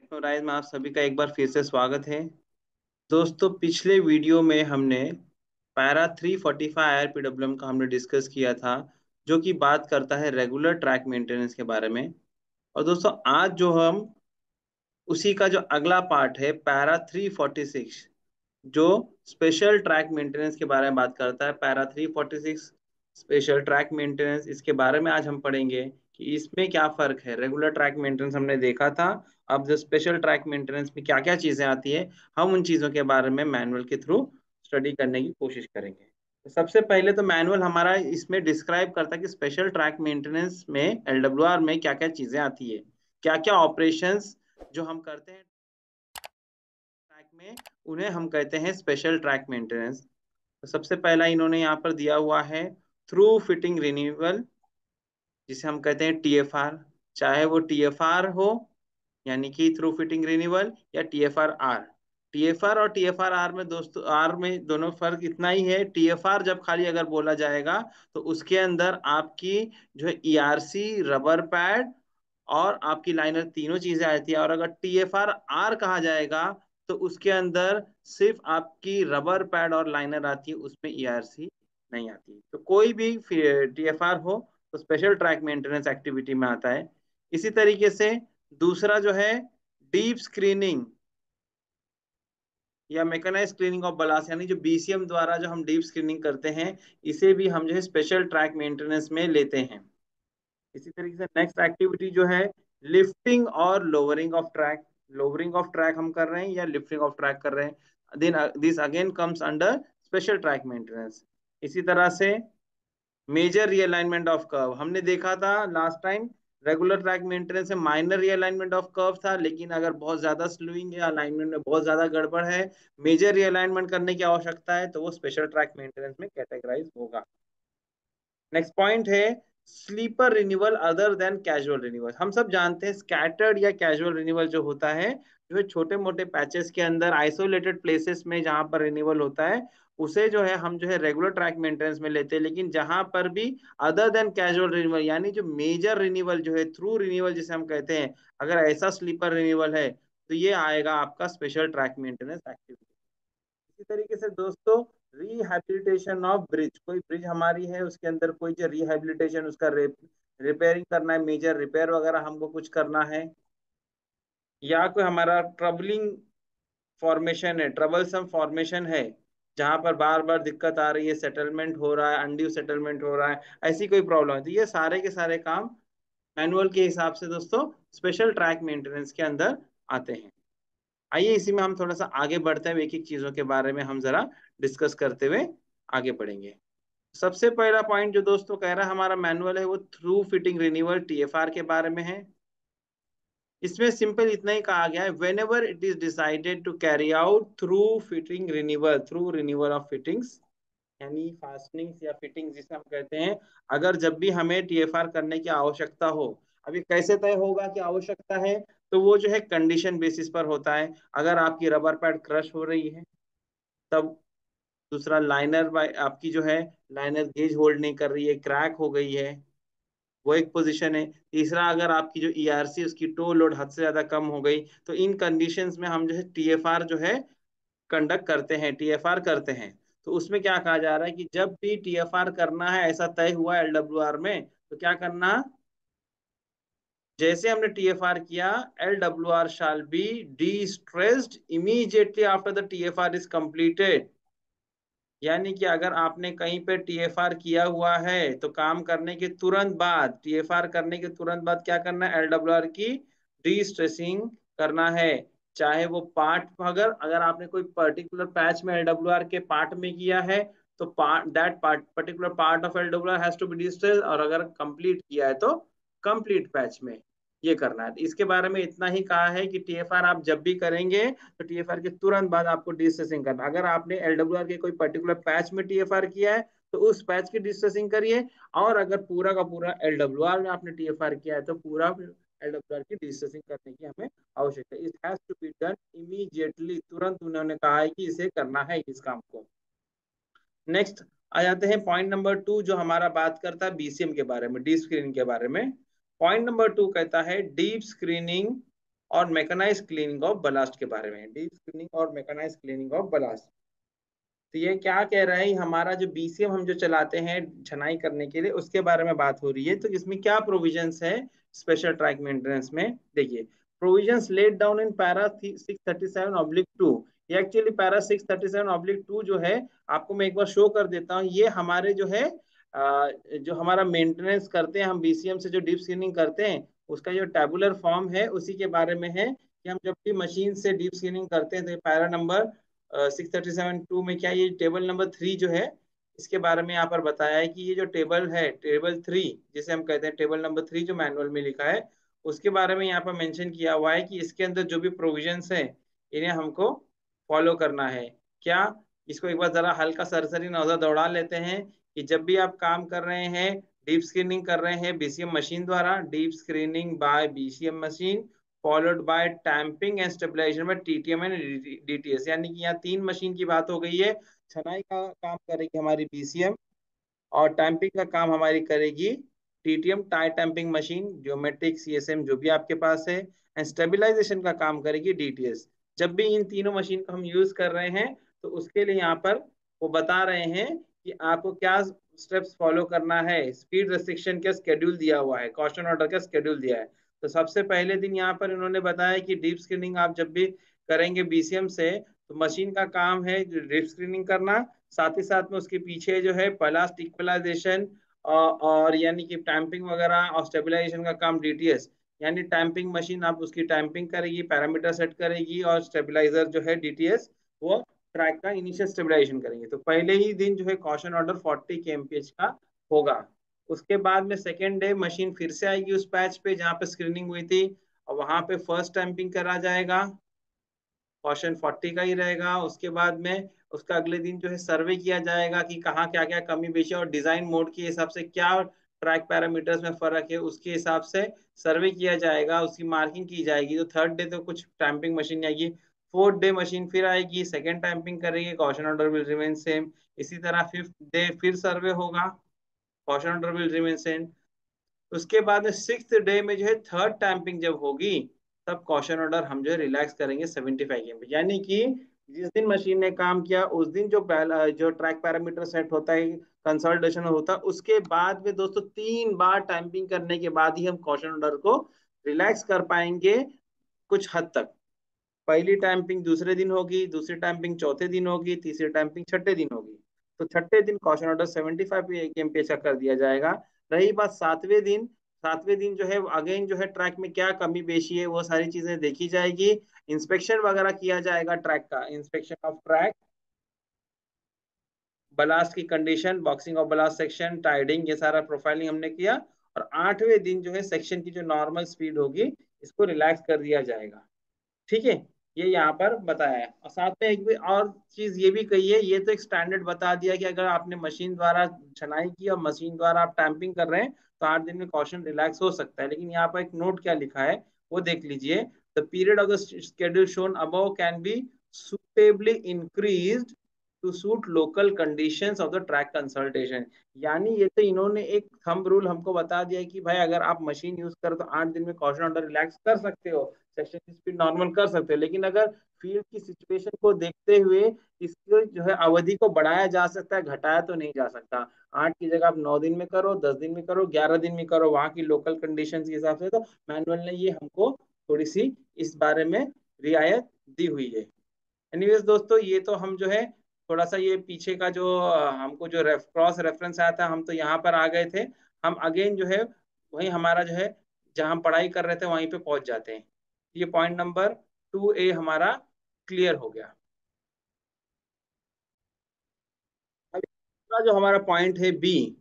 टेक्नोराइज में आप सभी का एक बार फिर से स्वागत है। दोस्तों, पिछले वीडियो में हमने पैरा 345 आईआरपीडब्ल्यूएम का हमने डिस्कस किया था, जो कि बात करता है रेगुलर ट्रैक मेंटेनेंस के बारे में। और दोस्तों, आज जो हम उसी का जो अगला पार्ट है पैरा 346, जो स्पेशल ट्रैक मेंटेनेंस के बारे में बात करता है, पैरा 346 स्पेशल ट्रैक मेंटेनेंस, इसके बारे में आज हम पढ़ेंगे कि इसमें क्या फर्क है। रेगुलर ट्रैक मेंटेनेंस हमने देखा था, अब जो स्पेशल ट्रैक मेंटेनेंस में क्या क्या चीजें आती है, हम उन चीजों के बारे में मैनुअल के थ्रू स्टडी करने की कोशिश करेंगे। तो सबसे पहले तो मैनुअल हमारा इसमें डिस्क्राइब करता है कि स्पेशल ट्रैक मेंटेनेंस में एलडब्ल्यूआर में क्या क्या चीजें आती है, क्या क्या ऑपरेशंस जो हम करते हैं ट्रैक में, उन्हें हम कहते हैं स्पेशल ट्रैक मेंटेनेंस। तो सबसे पहला इन्होंने यहाँ पर दिया हुआ है थ्रू फिटिंग रिन्यूअल, जिसे हम कहते हैं टीएफआर। चाहे वो टीएफआर हो, यानी कि थ्रू फिटिंग रिन्यूअल, या टीएफआर आर। टीएफआर और टीएफआर आर में दोस्तों, आर में दोनों फर्क इतना ही है, टीएफआर जब खाली अगर बोला जाएगा तो उसके अंदर आपकी जो है ईआरसी, रबर पैड और आपकी लाइनर, तीनों चीजें आती है। और अगर टीएफआर आर कहा जाएगा तो उसके अंदर सिर्फ आपकी रबर पैड और लाइनर आती है, उसमें ईआरसी नहीं आती। तो कोई भी टीएफआर हो तो स्पेशल ट्रैक मेंटेनेंस एक्टिविटी में आता है। इसी तरीके से दूसरा जो है डीप स्क्रीनिंग या मैकेनाइज स्क्रीनिंग ऑफ बलास्ट, यानी जो बीसीएम द्वारा जो हम डीप स्क्रीनिंग करते हैं, इसे भी हम जो है स्पेशल ट्रैक मेंटेनेंस में लेते हैं। इसी तरीके से नेक्स्ट एक्टिविटी जो है लिफ्टिंग और lowering of track. Lowering of track हम कर रहे हैं या लिफ्टिंग ऑफ ट्रैक कर रहे हैं, then this again comes under special track maintenance. इसी तरह से मेजर रीअलाइनमेंट ऑफ कर्व हमने देखा था last time. Regular track maintenance में माइनर रीअलाइनमेंट ऑफ कर्व था, लेकिन अगर बहुत ज्यादा स्लोइंग या अलाइनमेंट में बहुत ज्यादा गड़बड़ है, मेजर रीअलाइनमेंट करने की आवश्यकता है, तो वो स्पेशल ट्रैक मेंटेनेंस में कैटेगराइज होगा। नेक्स्ट पॉइंट है sleeper renewal other than casual renewal. हम सब जानते हैं स्कैटर्ड या कैजुअल रिन्यूअल जो होता है, जो है छोटे मोटे पैचेस के अंदर आइसोलेटेड प्लेसेस में जहां पर रिन्यूअल होता है, उसे जो है हम जो है रेगुलर ट्रैक मेंटेनेंस में लेते हैं। लेकिन जहां पर भी अदर देन कैजुअल रिन्यूअल, यानी जो मेजर रिन्यूअल जो है, थ्रू रिन्यूअल जिसे हम कहते हैं, अगर ऐसा स्लीपर रिन्यूअल है तो ये आएगा आपका स्पेशल ट्रैक मेंटेनेंस एक्टिविटी। इसी तरीके से दोस्तों रिहैबिलिटेशन ऑफ ब्रिज, कोई ब्रिज हमारी है उसके अंदर कोई जो रिहैबिलिटेशन, उसका रिपेयरिंग करना है, मेजर रिपेयर वगैरह हमको कुछ करना है, या कोई हमारा ट्रबलिंग फॉर्मेशन है, ट्रबलसम फॉर्मेशन है, जहां पर बार बार दिक्कत आ रही है, सेटलमेंट हो रहा है, अनड्यू सेटलमेंट हो रहा है, ऐसी कोई प्रॉब्लम है, तो ये सारे के सारे काम मैनुअल के हिसाब से दोस्तों स्पेशल ट्रैक मेंटेनेंस के अंदर आते हैं। आइए इसी में हम थोड़ा सा आगे बढ़ते हैं, एक एक चीजों के बारे में हम जरा डिस्कस करते हुए आगे बढ़ेंगे। सबसे पहला पॉइंट जो दोस्तों कह रहा है हमारा मैनुअल है, वो थ्रू फिटिंग रिन्यूअल टीएफआर के बारे में है। इसमें सिंपल इतना ही कहा गया है, whenever it is decided to carry out through fitting renewal, through renewal of fittings, यानी फास्टनिंग्स या फिटिंग्स जिसे हम कहते हैं, अगर जब भी हमें टीएफआर करने की आवश्यकता हो। अभी कैसे तय होगा कि आवश्यकता है, तो वो जो है कंडीशन बेसिस पर होता है। अगर आपकी रबर पैड क्रश हो रही है तब। दूसरा लाइनर आपकी जो है लाइनर गेज होल्ड नहीं कर रही है, क्रैक हो गई है, वो एक पोजीशन है। तीसरा, अगर आपकी जो ईआरसी उसकी टो लोड हद से ज्यादा कम हो गई, तो इन कंडीशंस में हम जो है टीएफआर जो है कंडक्ट करते हैं, टीएफआर करते हैं। तो उसमें क्या कहा जा रहा है कि जब भी टीएफआर करना है, ऐसा तय हुआ एलडब्ल्यूआर में, तो क्या करना, जैसे हमने टीएफआर किया, LWR shall be destressed immediately after the TFR is completed. यानी कि अगर आपने कहीं पे टीएफआर किया हुआ है तो काम करने के तुरंत बाद, टीएफआर करने के तुरंत बाद क्या करना है, एलडब्ल्यूआर की डी स्ट्रेसिंग करना है। चाहे वो पार्ट, अगर अगर आपने कोई पर्टिकुलर पैच में एलडब्ल्यूआर के पार्ट में किया है, तो part, that part, particular part of LWR has to be destressed, और अगर कंप्लीट किया है तो कंप्लीट पैच में ये करना है। इसके बारे में इतना ही कहा है कि टीएफआर आप जब भी करेंगे तो टीएफआर के तुरंत बाद आपको डिस्टेंसिंग करना। अगर आपने एलडब्ल्यूआर के कोई पर्टिकुलर पैच में टीएफआर किया है तो उस पैच की डिस्टेंसिंग करिए, और अगर पूरा का पूरा एलडब्ल्यूआर में आपने टीएफआर किया है तो पूरा एलडब्ल्यूआर की डिस्टेंसिंग करने की हमें आवश्यकता है। It has to be done immediately, तुरंत उन्होंने कहा है कि इसे करना है इस काम को। नेक्स्ट आ जाते हैं पॉइंट नंबर 2, जो हमारा बात करता है बीसीएम के बारे में, डीप स्क्रीनिंग के बारे में। पॉइंट नंबर 2 कहता है डीप स्क्रीनिंग और मैकेनाइज क्लीनिंग ऑफ बलास्ट के बारे में, डीप स्क्रीनिंग और मैकेनाइज क्लीनिंग ऑफ बलास्ट। तो ये क्या कह रहा है, हमारा जो बीसीएम हम जो चलाते हैं छनाई करने के लिए, उसके बारे में बात हो रही है। तो इसमें क्या प्रोविजंस है स्पेशल ट्रैक मेंटेनेंस में, देखिए provisions laid down in para 637/2। ये एक्चुअली पैरा 637/2 जो है, आपको मैं एक बार शो कर देता हूँ। ये हमारे जो है जो हमारा मेंटेनेंस करते हैं हम बीसीएम से, जो डीप स्क्रीनिंग करते हैं, उसका जो टेबुलर फॉर्म है उसी के बारे में है कि हम जब भी मशीन से डीप स्क्रीनिंग करते हैं तो पैरा नंबर 637/2 में क्या, ये टेबल नंबर 3 जो है, इसके बारे में यहाँ पर बताया है कि ये जो टेबल है, टेबल 3, जिसे हम कहते हैं टेबल नंबर 3 जो मैनुअल में लिखा है, उसके बारे में यहाँ पर मेंशन किया हुआ है कि इसके अंदर जो भी प्रोविजंस है इन्हें हमको फॉलो करना है। क्या, इसको एक बार जरा हल्का सरसरी नजर दौड़ा लेते हैं कि जब भी आप काम कर रहे हैं, डीप स्क्रीनिंग कर रहे हैं बीसीएम मशीन द्वारा, deep screening by BCM machine followed by tamping and stabilisation में टीटीएम एंड डीटीएस, यानी कि यहाँ तीन मशीन की बात हो गई है। छनाई का काम करेगी हमारी बीसीएम, और टैंपिंग का काम हमारी करेगी TTM, tie tamping machine, geometric CSM जो भी आपके पास है, एंड स्टेबलाइजेशन का काम करेगी डीटीएस। जब भी इन तीनों मशीन को हम यूज कर रहे हैं, तो उसके लिए यहाँ पर वो बता रहे हैं कि आपको क्या स्टेप्स फॉलो करना है। स्पीड रेस्ट्रिक्शन का स्केड्यूल दिया हुआ है, कॉशन ऑर्डर का स्केड्यूल दिया है। तो सबसे पहले दिन यहाँ पर इन्होंने बताया कि डीप स्क्रीनिंग आप जब भी करेंगे बीसीएम से, तो मशीन का काम है डीप स्क्रीनिंग करना, साथ ही साथ में उसके पीछे जो है पलास्ट इक्वलाइजेशन और यानी कि टैंपिंग वगैरह, और स्टेबलाइजेशन का काम डीटीएस, यानी टैंपिंग मशीन आप उसकी टैंपिंग करेगी, पैरामीटर सेट करेगी, और स्टेबलाइजर जो है डीटीएस वो ट्रैक का इनिशियल स्टेबलाइजेशन करेंगे। तो पहले ही दिन जो है कॉशन ऑर्डर 40 kmph का होगा। उसके बाद में सेकेंड डे मशीन फिर से आएगी उस पैच पे जहाँ पे स्क्रीनिंग हुई थी, और वहां पे फर्स्ट टैंपिंग करा जाएगा, कॉशन 40 का ही रहेगा। उसके बाद में उसका अगले दिन जो है सर्वे किया जाएगा कि कहाँ क्या क्या कमी पेशी है, और डिजाइन मोड के हिसाब से क्या ट्रैक पैरामीटर्स में फर्क है, उसके हिसाब से सर्वे किया जाएगा, उसकी मार्किंग की जाएगी। तो थर्ड डे तो कुछ टैंपिंग मशीन आएगी, फोर्थ डे मशीन फिर आएगी, सेकेंड टैंपिंग करेगी, caution order will remain same. इसी तरह फिफ्थ डे फिर सर्वे होगा, caution order will remain same. उसके बाद में सिक्स डे में जो है थर्ड टैंपिंग जब होगी, तब कॉशन ऑर्डर हम जो है रिलैक्स करेंगे 75 kmph, यानी कि जिस दिन मशीन ने काम किया उस दिन जो जो ट्रैक पैरामीटर सेट होता है, कंसल्टेशन होता है, उसके बाद में दोस्तों 3 बार टैंपिंग करने के बाद ही हम कॉशन ऑर्डर को रिलैक्स कर पाएंगे कुछ हद तक। पहली टैंपिंग दूसरे दिन होगी, दूसरी टैंपिंग चौथे दिन होगी, तीसरी टैंपिंग छठे दिन होगी। तो छठे दिन कॉशन ऑर्डर 75 kmph का कर दिया जाएगा। रही बात सातवें दिन, सातवें दिन जो है अगेन जो है ट्रैक में क्या कमी पेशी है वो सारी चीजें देखी जाएगी, इंस्पेक्शन वगैरह किया जाएगा, ट्रैक का इंस्पेक्शन ऑफ ट्रैक, बलास्ट की condition, boxing of blast section, tidying, ये सारा प्रोफाइलिंग हमने किया। और आठवें दिन जो है सेक्शन की जो नॉर्मल स्पीड होगी इसको रिलैक्स कर दिया जाएगा। ठीक है, ये यहाँ पर बताया है। और साथ में एक भी और चीज ये भी कही है, ये तो एक स्टैंडर्ड बता दिया कि अगर आपने मशीन द्वारा छनाई की और मशीन द्वारा आप टैंपिंग कर रहे हैं तो 8 दिन में कॉशन रिलैक्स हो सकता है। लेकिन यहाँ पर एक नोट क्या लिखा है वो देख लीजिए, the period of the schedule shown above can be suitably increased to suit local conditions of the track consultation। यानी ये तो इन्होंने एक थंब रूल हमको बता दिया है कि भाई अगर आप मशीन यूज करो तो 8 दिन में कॉशन ऑर्डर रिलैक्स कर सकते हो, सेक्शन की स्पीड नॉर्मल कर सकते हो। लेकिन अगर फील्ड की सिचुएशन को देखते हुए इसको जो है अवधि को बढ़ाया जा सकता है, घटाया तो नहीं जा सकता। 8 की जगह आप 9 दिन में करो, 10 दिन में करो, 11 दिन में करो, वहां की लोकल कंडीशन के हिसाब से। तो मैनुअल ने ये हमको थोड़ी सी इस बारे में रियायत दी हुई है। एनीवेज दोस्तों, ये तो हम जो है थोड़ा सा ये पीछे का जो हमको जो क्रॉस रेफरेंस आया था, हम तो यहाँ पर आ गए थे। हम अगेन जो है वही हमारा जो है जहाँ हम पढ़ाई कर रहे थे वहीं पे पहुंच जाते हैं। ये पॉइंट नंबर 2A हमारा क्लियर हो गया। अब दूसरा जो हमारा पॉइंट है बी,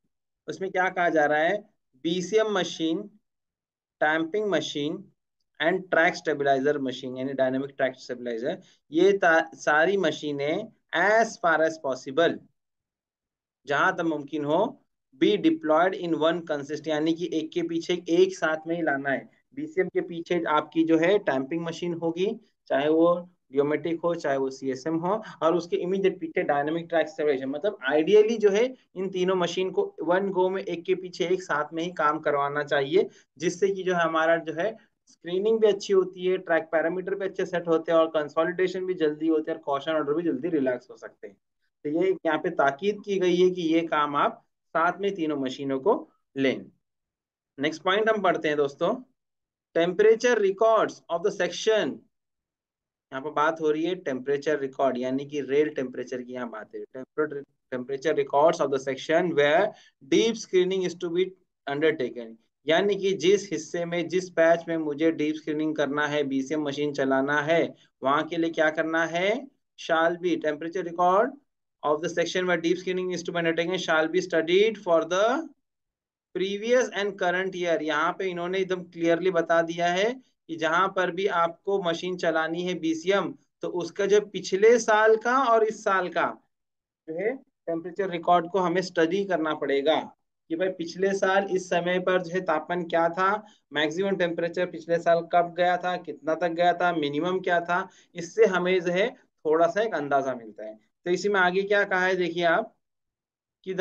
उसमें क्या कहा जा रहा है, BCM machine, tamping machine and track stabiliser machine, यानी डायनेमिक ट्रैक स्टेबलाइजर, ये सारी मशीनें एज फार एज पॉसिबल, जहां तक मुमकिन हो, B diploid in one consist, यानी कि एक के पीछे एक साथ में ही लाना है। बीसीएम के पीछे आपकी जो है टैंपिंग मशीन होगी, चाहे वो जियोमेट्रिक हो चाहे वो सीएसएम हो, और उसके इमीडिएट पीछे डायनामिक ट्रैक सेपरेशन। मतलब आइडियली जो है इन तीनों मशीन को वन गो में एक के पीछे एक साथ में ही काम करवाना चाहिए, जिससे कि जो है हमारा जो है स्क्रीनिंग भी अच्छी होती है, ट्रैक पैरामीटर भी अच्छे सेट होते हैं और कंसोलिडेशन भी जल्दी होते हैं और कॉशन ऑर्डर भी जल्दी रिलैक्स हो सकते हैं। तो ये यहाँ पे ताकीद की गई है कि ये काम आप साथ में तीनों मशीनों को लें। नेक्स्ट पॉइंट हम पढ़ते हैं दोस्तों, temperature records of the section. यहाँ पर बात हो रही है टेम्परेचर रिकॉर्ड यानी कि रेल टेम्परेचर की यहाँ बात है। Temperature records of the section where deep screening is to be undertaken, यानी कि जिस हिस्से में, जिस पैच में मुझे डीप स्क्रीनिंग करना है, बीसीएम मशीन चलाना है, वहां के लिए क्या करना है, shall be temperature record of the section where deep screening is to be undertaken shall be studied for the previous and current year. यहाँ पे इन्होंने एकदम क्लियरली बता दिया है कि जहां पर भी आपको मशीन चलानी है बीसीएम, तो उसका जो पिछले साल का और इस साल का जो है टेम्परेचर रिकॉर्ड को हमें स्टडी करना पड़ेगा कि भाई पिछले साल इस समय पर जो है तापमान क्या था, मैक्सिमम टेम्परेचर पिछले साल कब गया था, कितना तक गया था, मिनिमम क्या था। इससे हमें जो है थोड़ा सा एक अंदाजा मिलता है। तो इसी में आगे क्या कहा है देखिए आप, कि the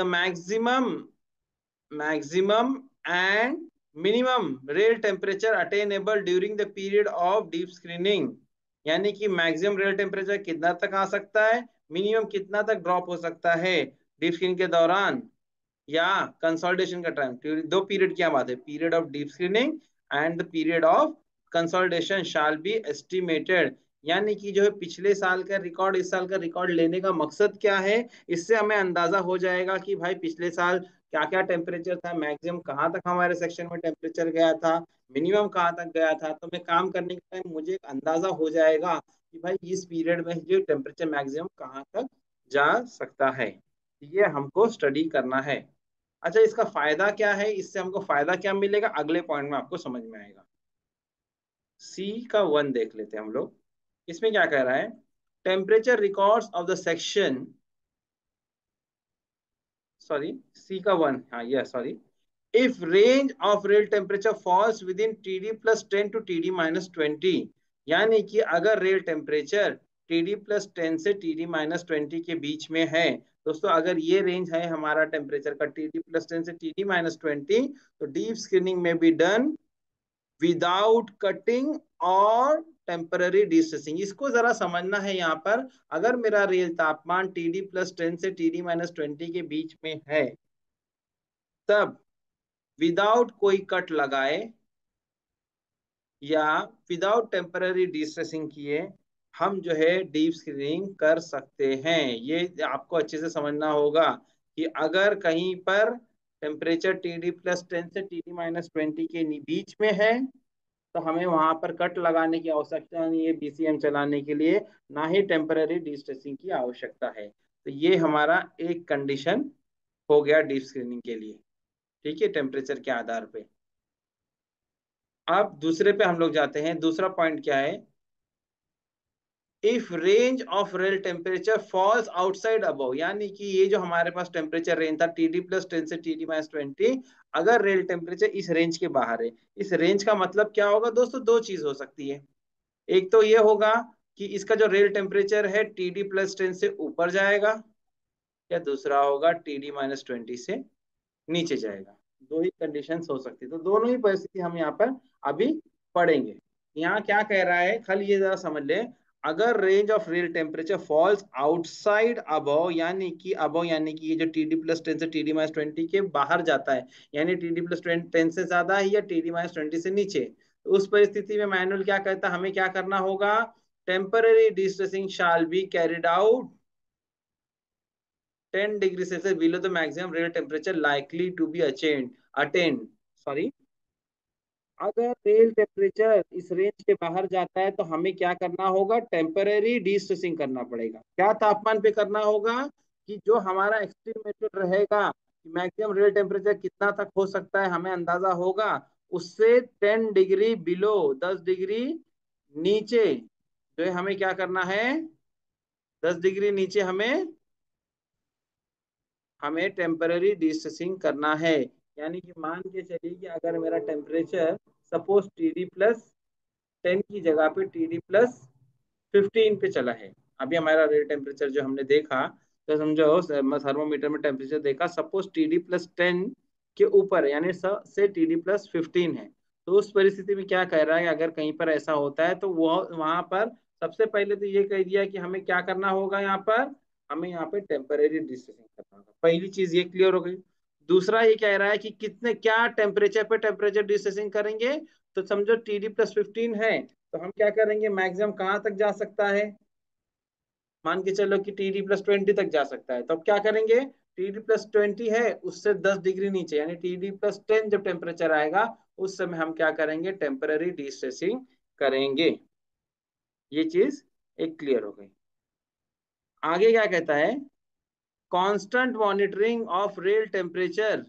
maximum and minimum real temperature attainable during the period of deep screening, यानी कि मैक्सिमम रियल टेम्परेचर कितना तक आ सकता है, मिनिमम कितना तक ड्रॉप हो सकता है डीप स्क्रीनिंग के दौरान या कंसोलिडेशन का टाइम। दो पीरियड क्या बात है, period of deep screening and the period of consolidation shall be estimated, यानी कि जो है पिछले साल का रिकॉर्ड इस साल का रिकॉर्ड लेने का मकसद क्या है, इससे हमें अंदाजा हो जाएगा कि भाई पिछले साल क्या क्या टेम्परेचर था, मैक्सिमम कहाँ तक हमारे सेक्शन में टेम्परेचर गया था, मिनिमम कहाँ तक गया था। तो मैं काम करने के टाइम मुझे एक अंदाजा हो जाएगा कि भाई इस पीरियड में जो टेम्परेचर मैक्सिमम कहाँ तक जा सकता है। ये हमको स्टडी करना है। अच्छा, इसका फायदा क्या है, इससे हमको फायदा क्या मिलेगा अगले पॉइंट में आपको समझ में आएगा। सी का 1 देख लेते हैं हम लोग। इसमें क्या कह रहा है, temperature records of the section, sorry C का 1, हाँ ये sorry, if range of real temperature falls within TD +10 to TD -20, यानी कि अगर रियल टेम्परेचर TD +10 से TD -20 के बीच में है, दोस्तों अगर ये रेंज है हमारा टेम्परेचर का TD +10 से TD -20, तो डीप स्क्रीनिंग में बी डन विदाउट कटिंग और टेम्पररी डिस्टेंसिंग। इसको जरा समझना है यहाँ पर, अगर मेरा रियल तापमान TD +10 से TD -20 के बीच में है, तब विदाउट कोई कट लगाए या विदाउट टेम्पररी डिस्ट्रेसिंग किए हम जो है डीप स्क्रीनिंग कर सकते हैं। ये आपको अच्छे से समझना होगा कि अगर कहीं पर टेम्परेचर TD +10 से TD -20 के बीच में है, तो हमें वहां पर कट लगाने की आवश्यकता नहीं है बीसीएम चलाने के लिए, ना ही टेम्पररी डिस्ट्रेसिंग की आवश्यकता है। तो ये हमारा एक कंडीशन हो गया डीप स्क्रीनिंग के लिए, ठीक है, टेम्परेचर के आधार पे। अब दूसरे पे हम लोग जाते हैं। दूसरा पॉइंट क्या है, if range of real temperature falls outside above, यानी कि ये जो हमारे पास टेम्परेचर रेंज था TD +10 से TD -20, अगर रियल टेम्परेचर इस रेंज के बाहर है। इस रेंज का मतलब क्या होगा दोस्तों, दो चीज हो सकती है। एक तो ये होगा कि इसका जो रियल टेम्परेचर है TD +10 से ऊपर जाएगा, या दूसरा होगा TD -20 से नीचे जाएगा। दो ही कंडीशंस हो सकती है, तो दोनों ही परिस्थिति हम यहाँ पर अभी पढ़ेंगे। यहाँ क्या कह रहा है, खाली ये जरा समझ ले, अगर range of real temperature falls outside above, यानी कि अबव यानी कि ये जो TD +10 से TD -20 के बाहर जाता है, यानी TD +10 से ज्यादा है या TD -20 से नीचे, तो उस परिस्थिति में मैनुअल क्या कहता है, हमें क्या करना होगा, temporary distressing shall be carried out 10 degree Celsius below the maximum real temperature likely to be attained, sorry, अगर रेल टेम्परेचर इस रेंज के बाहर जाता है तो हमें क्या करना होगा, टेम्पररी डिस्ट्रेसिंग करना पड़ेगा। क्या तापमान पे करना होगा, कि जो हमारा एस्टिमेटेड रहेगा कि मैक्सिमम रियल टेम्परेचर कितना तक हो सकता है, हमें अंदाजा होगा उससे 10 डिग्री बिलो, 10 डिग्री नीचे जो है हमें क्या करना है, 10 डिग्री नीचे हमें टेम्पररी डिस्टेंसिंग करना है। यानी कि मान के चलिए कि अगर मेरा टेम्परेचर सपोज TD +10 की जगह पे TD +15 पे चला है। अभी हमारा रियल टेम्परेचर जो हमने देखा, तो समझो थर्मोमीटर में टेम्परेचर देखा, सपोज TD +10 के ऊपर यानी से TD +15 है, तो उस परिस्थिति में क्या कह रहा है, अगर कहीं पर ऐसा होता है तो वो वहां पर सबसे पहले तो ये कह दिया कि हमें क्या करना होगा, यहाँ पर हमें यहाँ पे टेम्परेरी डिस्टेंसिंग करना होगा। पहली चीज ये क्लियर हो गई। दूसरा ये कह रहा है कि कितने क्या टेम्परेचर पे टेम्परेचर डिस्टेंसिंग करेंगे। तो समझो TD+15 है, तो हम क्या करेंगे, मैक्सिमम कहाँ तक जा सकता है, मान के चलो कि TD+20 तक जा सकता है, तो अब क्या करेंगे, TD+20 है उससे 10 डिग्री नीचे यानी TD+10 जब टेम्परेचर आएगा उस समय हम क्या करेंगे, टेम्पररी डिस्ट्रेसिंग करेंगे। ये चीज एक क्लियर हो गई। आगे क्या कहता है, constant monitoring of real temperature,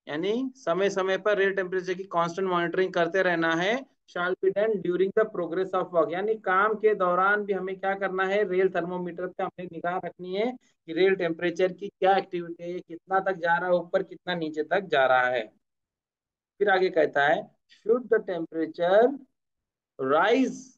यानी समय समय पर रियल टेम्परेचर की कांस्टेंट मॉनिटरिंग करते रहना है। Shall be done during the progress of work, यानी काम के दौरान भी हमें क्या करना है, रियल थर्मोमीटर पे हमें निगाह रखनी है कि रियल टेम्परेचर की क्या एक्टिविटी है, कितना तक जा रहा है ऊपर, कितना नीचे तक जा रहा है। फिर आगे कहता है, should the temperature rise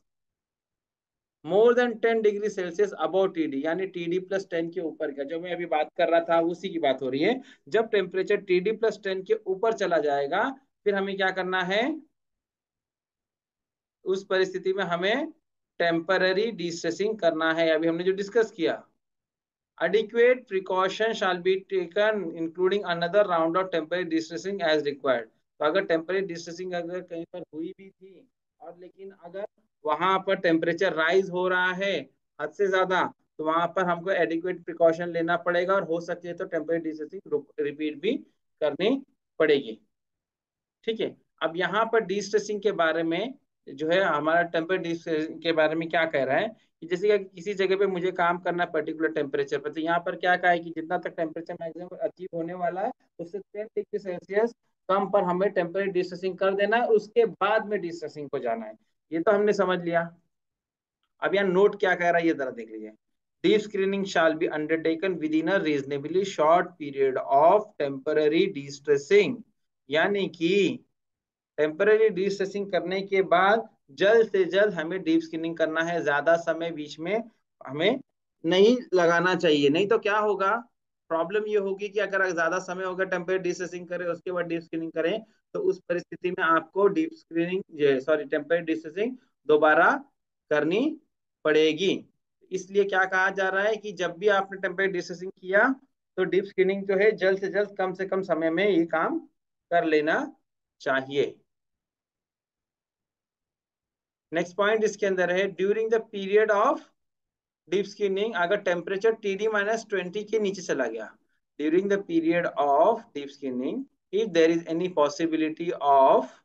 more than 10 degree Celsius above TD, यानी TD+10 के ऊपर का, जो मैं अभी बात कर रहा था उसी की बात हो रही है। जब टेम्परेचर TD+10 के ऊपर चला जाएगा फिर हमें क्या करना है, उस परिस्थिति में हमें टेम्पररी डिस्ट्रेसिंग करना है, अभी हमने जो डिस्कस किया। Adequate precaution shall be taken, including another round of temporary distressing as required. तो अगर टेम्पररी डिस्ट्रेसिंग अगर कहीं पर हुई भी थी और लेकिन अगर वहां पर टेम्परेचर राइज हो रहा है हद से ज्यादा, तो वहां पर हमको एडिक्वेट प्रिकॉशन लेना पड़ेगा और हो सके तो टेम्पररी डिस्ट्रेसिंग रिपीट भी करनी पड़ेगी। ठीक है, अब यहाँ पर डिस्ट्रेसिंग के बारे में जो है, हमारा टेम्परेचर डिस्ट्रेसिंग के बारे में क्या कह रहा है कि जैसे कि किसी जगह पे मुझे काम करना है पर्टिकुलर टेम्परेचर पर, तो यहाँ पर क्या कहा है कि जितना तक टेम्परेचर मैक्सिमम अचीव होने वाला है उससे 10 डिग्री सेल्सियस कम पर हमें टेम्परेचर डिस्ट्रेसिंग कर देना है, उसके बाद में डिस्ट्रेसिंग को जाना है। ये तो हमने समझ लिया। अब यहाँ नोट क्या कह रहा है ये जरा देख लीजिए। Deep screening shall be undertaken with in a reasonably short period of temporary distressing, यानी कि टेम्पररी डिस्ट्रेसिंग करने के बाद जल्द से जल्द हमें डीप स्किनिंग करना है, ज्यादा समय बीच में हमें नहीं लगाना चाहिए, नहीं तो क्या होगा, प्रॉब्लम ये होगी कि अगर ज्यादा समय होगा टेम्पररी डिस्ट्रेसिंग करें उसके बाद डीप स्किनिंग करें, तो उस परिस्थिति में आपको deep screening sorry temporary distressing दोबारा करनी पड़ेगी। इसलिए क्या कहा जा रहा है कि जब भी आपने टेम्पररी डिस्ट्रेसिंग किया तो डीप स्किनिंग जो है जल्द से जल्द कम से कम समय में ये काम कर लेना चाहिए। नेक्स्ट पॉइंट इसके अंदर है, during the period of deep skinning अगर टेम्परेचर TD-20 के नीचे चला गया, during the period of deep skinning if there is any possibility of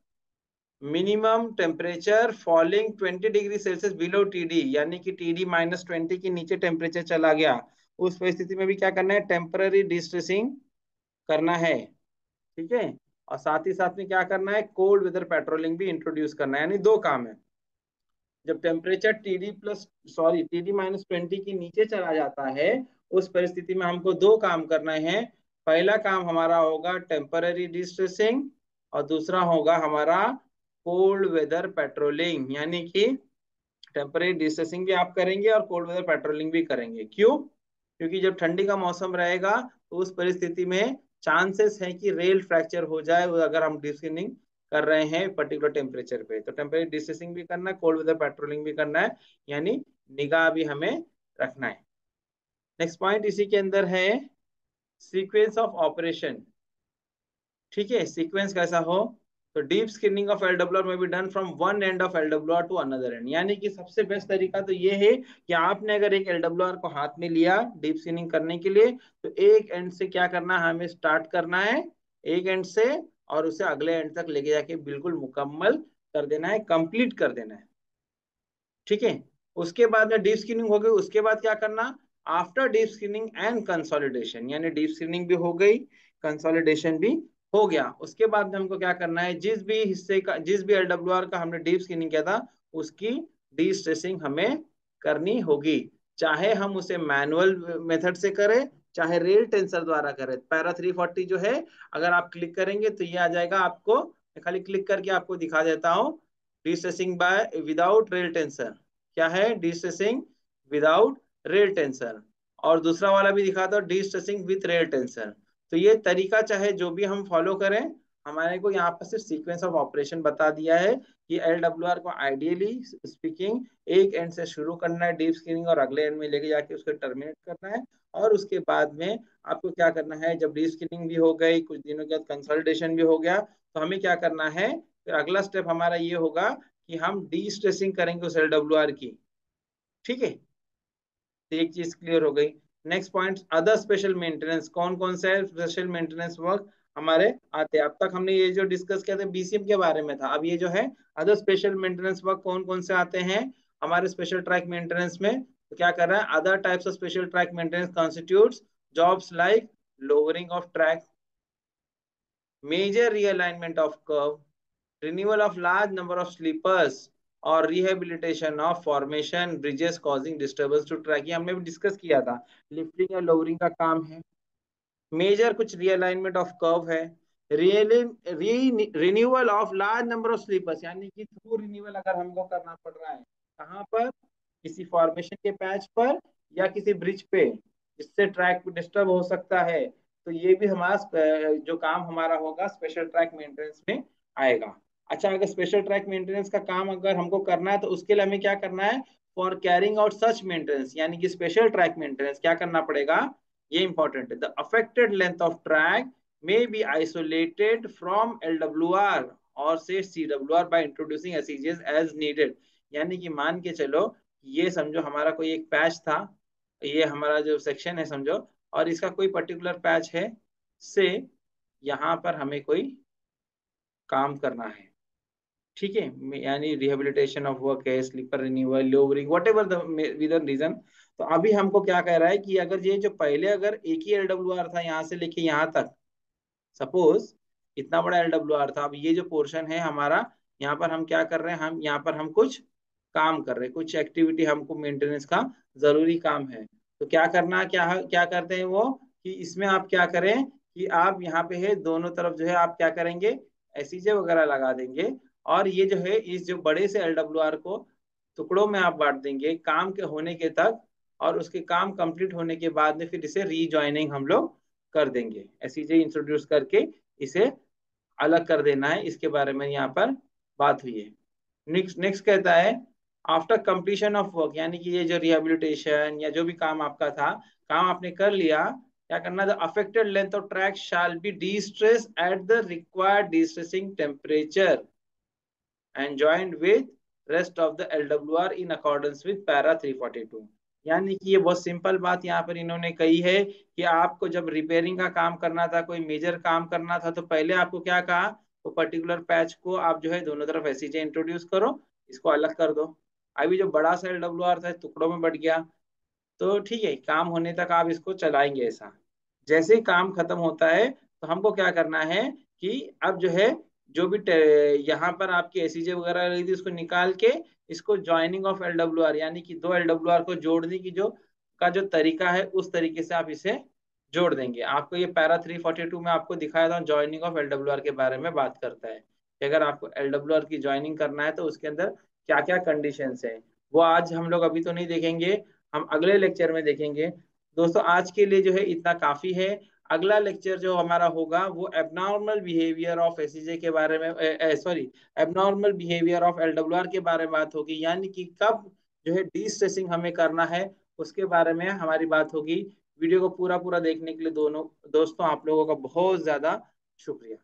minimum temperature falling 20 degree Celsius below TD, यानी कि TD-20 के नीचे टेम्परेचर चला गया, उस परिस्थिति में भी क्या करना है, टेम्पररी डिस्ट्रेसिंग करना है। ठीक है, और साथ ही साथ में क्या करना है, कोल्ड वेदर पेट्रोलिंग भी इंट्रोड्यूस करना है, यानी दो काम है। जब टेम्परेचर TD+20 के नीचे चला जाता है उस परिस्थिति में हमको दो काम करना है। पहला काम हमारा होगा टेम्पररी डिस्ट्रेसिंग और दूसरा होगा हमारा कोल्ड वेदर पेट्रोलिंग, यानी कि टेम्परेरी डिस्टेंसिंग भी आप करेंगे और कोल्ड वेदर पेट्रोलिंग भी करेंगे। क्यों, क्योंकि जब ठंडी का मौसम रहेगा तो उस परिस्थिति में चांसेस है कि रेल फ्रैक्चर हो जाए अगर हम डिस्किनिंग कर रहे हैं पर्टिकुलर टेम्परेचर पे। तो टेम्परेरी डिस्टेंसिंग भी करना है, कोल्ड वेदर पेट्रोलिंग भी करना है, यानी निगाह भी हमें रखना है। नेक्स्ट पॉइंट इसी के अंदर है, सीक्वेंस ऑफ ऑपरेशन। ठीक है, सीक्वेंस कैसा हो, तो डीप स्किनिंग ऑफ LWR में be done from one end of LWR to another end, यानी कि सबसे बेस्ट तरीका तो ये है कि आपने अगर एक LWR को हाथ में लिया डीप स्किनिंग करने के लिए, तो एक एंड से क्या करना है, हमें स्टार्ट करना है एक एंड से और उसे अगले एंड तक लेके जाके बिल्कुल मुकम्मल कर देना है, कंप्लीट कर देना है। ठीक है, उसके बाद में डीप स्किनिंग हो गई, उसके बाद क्या करना, after deep skinning and consolidation, यानी डीप स्किनिंग भी हो गई, कंसोलिडेशन भी हो गया, उसके बाद में हमको क्या करना है, जिस भी हिस्से का, जिस भी LWR का हमने डीप स्किनिंग किया था उसकी डी स्ट्रेसिंग हमें करनी होगी, चाहे हम उसे मैनुअल मेथड से करें चाहे रेल टेंसर द्वारा करें। पैरा 340 जो है, अगर आप क्लिक करेंगे तो ये आ जाएगा, आपको खाली क्लिक करके आपको दिखा देता हूँ, distressing by without rail tensor, क्या है, डिस्ट्रेसिंग विदाउट रेल टेंसर, और दूसरा वाला भी दिखा दो, डिस्ट्रेसिंग विथ रेल टेंसर। तो ये तरीका चाहे जो भी हम फॉलो करें, हमारे को यहाँ पर सिर्फ सीक्वेंस ऑफ ऑपरेशन बता दिया है कि एलडब्ल्यूआर को आइडियली स्पीकिंग एक एंड से शुरू करना है डीप स्क्रीनिंग, और अगले एंड में लेके जाके उसको टर्मिनेट करना है। और उसके बाद में आपको क्या करना है, जब डीप स्क्रीनिंग भी हो गई, कुछ दिनों के बाद कंसल्टेशन भी हो गया, तो हमें क्या करना है, फिर अगला स्टेप हमारा ये होगा कि हम डी स्ट्रेसिंग करेंगे उस एलडब्ल्यूआर की। ठीक है, तो एक चीज क्लियर हो गई। Next point, other special maintenance, कौन कौन से स्पेशल मेंटेनेंस वर्क हमारे आते हैं। अब तक हमने ये जो डिस्कस किया था बीसीएम के बारे में था, अब ये जो है अदर स्पेशल मेंटेनेंस वर्क कौन कौन से आते हैं हमारे स्पेशल ट्रैक मेंटेनेंस में। तो क्या कर रहा है, other types of special track maintenance constitutes jobs like lowering of track, major realignment of curve, renewal of large number of sleepers, और rehabilitation of formation bridges causing disturbance to track। ये हमने भी डिस्कस किया था, lifting या lowering का काम है। मेजर कुछ रीअलाइनमेंट ऑफ कर्व है, renewal of large number of sleepers, यानी कि थ्रू रिन्यूअल अगर हमको करना पड़ रहा है कहाँ पर, किसी फॉर्मेशन के पैच पर या किसी ब्रिज पे जिससे ट्रैक डिस्टर्ब हो सकता है, तो ये भी हमारा जो काम हमारा होगा स्पेशल ट्रैक मेंटेनेंस में आएगा। अच्छा, अगर स्पेशल ट्रैक मेंटेनेंस का काम अगर हमको करना है तो उसके लिए हमें क्या करना है, for carrying out such maintenance यानी कि स्पेशल ट्रैक मेंटेनेंस क्या करना पड़ेगा, ये इंपॉर्टेंट है। The affected length of track may be isolated from LWR और से CWR by introducing SEGs as needed। यानी कि मान के चलो, ये समझो हमारा कोई एक पैच था, ये हमारा जो सेक्शन है समझो, और इसका कोई पर्टिकुलर पैच है से यहाँ पर हमें कोई काम करना है। ठीक है, यानी रिहेबिलिटेशन ऑफ वर्क है, sleeper renewal, lowering, whatever the reason. तो अभी हमको क्या कह रहा है कि अगर ये जो पहले अगर एक ही एलडब्ल्यूआर था यहाँ से लेके यहाँ तक, सपोज इतना बड़ा एलडब्ल्यूआर था, अब ये जो पोर्शन है हमारा, यहाँ पर हम क्या कर रहे हैं, हम यहाँ पर हम कुछ काम कर रहे हैं, कुछ एक्टिविटी हमको मेंटेनेंस का जरूरी काम है। तो क्या करना, क्या क्या करते हैं वो, कि इसमें आप क्या करें कि आप यहाँ पे है दोनों तरफ जो है आप क्या करेंगे, एसीजे वगैरह लगा देंगे, और ये जो है इस जो बड़े से एलडब्ल्यूआर को टुकड़ों में आप बांट देंगे काम के होने के तक, और उसके काम कंप्लीट होने के बाद में फिर इसे रीजॉइनिंग हम लोग कर देंगे, एसईजे इंट्रोड्यूस करके इसे अलग कर देना है, इसके बारे में यहाँ पर बात हुई है। नेक्स्ट नेक्स्ट कहता है, आफ्टर कंप्लीशन ऑफ वर्क, यानी कि ये जो रिहेबिलिटेशन या जो भी काम आपका था, काम आपने कर लिया, क्या करना, the affected length of track shell be D stress at the required D stressing temperature and joined with rest of the LWR in accordance with para 342। यानी कि ये बहुत सिंपल बात यहाँ पर इन्होंने कही है कि आपको जब रिपेयरिंग का काम करना था, कोई मेजर काम करना था, तो पहले आपको क्या कहा, वो पर्टिकुलर पैच को आप जो है दोनों तरफ एसईजे इंट्रोड्यूस करो, इसको अलग कर दो। अभी जो बड़ा सा एलडब्ल्यूआर था टुकड़ों में बट गया, तो ठीक है, काम होने तक आप इसको चलाएंगे ऐसा। जैसे ही काम खत्म होता है तो हमको क्या करना है कि अब जो है जो भी यहाँ पर आपकी एसीजे वगैरह रही थी उसको निकाल के इसको ज्वाइनिंग ऑफ एलडब्ल्यूआर, यानी कि दो एलडब्ल्यूआर को जोड़ने की जो का जो तरीका है उस तरीके से आप इसे जोड़ देंगे। आपको ये पैरा 342 में आपको दिखाया था, ज्वाइनिंग ऑफ एलडब्ल्यूआर के बारे में बात करता है कि अगर आपको एलडब्ल्यूआर की ज्वाइनिंग करना है तो उसके अंदर क्या क्या कंडीशंस है, वो आज हम लोग अभी तो नहीं देखेंगे, हम अगले लेक्चर में देखेंगे। दोस्तों आज के लिए जो है इतना काफी है। अगला लेक्चर जो हमारा होगा वो एबनॉर्मल बिहेवियर ऑफ एसीजे के बारे में, सॉरी, एबनॉर्मल बिहेवियर ऑफ एलडब्ल्यूआर के बारे में बात होगी, यानी कि कब जो है डी स्ट्रेसिंग हमें करना है उसके बारे में हमारी बात होगी। वीडियो को पूरा पूरा देखने के लिए दोनों दोस्तों आप लोगों का बहुत ज्यादा शुक्रिया।